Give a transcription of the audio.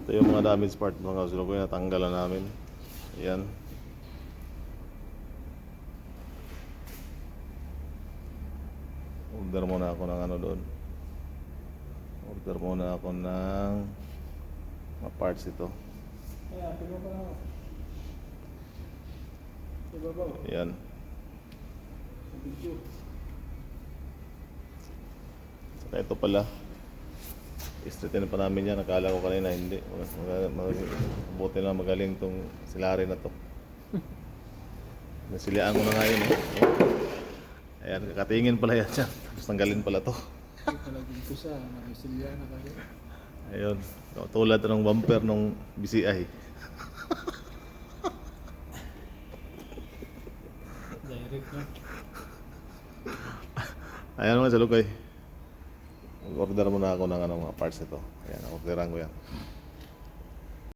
Ito yung mga damage part mga kasulokoy, natanggalan namin. Ayan. Order muna ako ng ano doon. Order muna ako ng mga parts ito. Kaya, tiba pa ako. Tiba ba? Ayan. Sa video. Saka ito pala. Istritin pa namin yan. Nakala ko kanina hindi. Buti na magaling tong silari na to. Nasiliaan ko na nga yun eh. Ayan, kakatingin pala yan siya. Tapos tanggalin pala to. Palagin ko sa namisilya na kasi. Ayun. Tulad ng bumper nung BCI. Direct na. Ayan mga salukay. Mag-order muna ako ng mga parts ito. Ayan, orderan ko yan.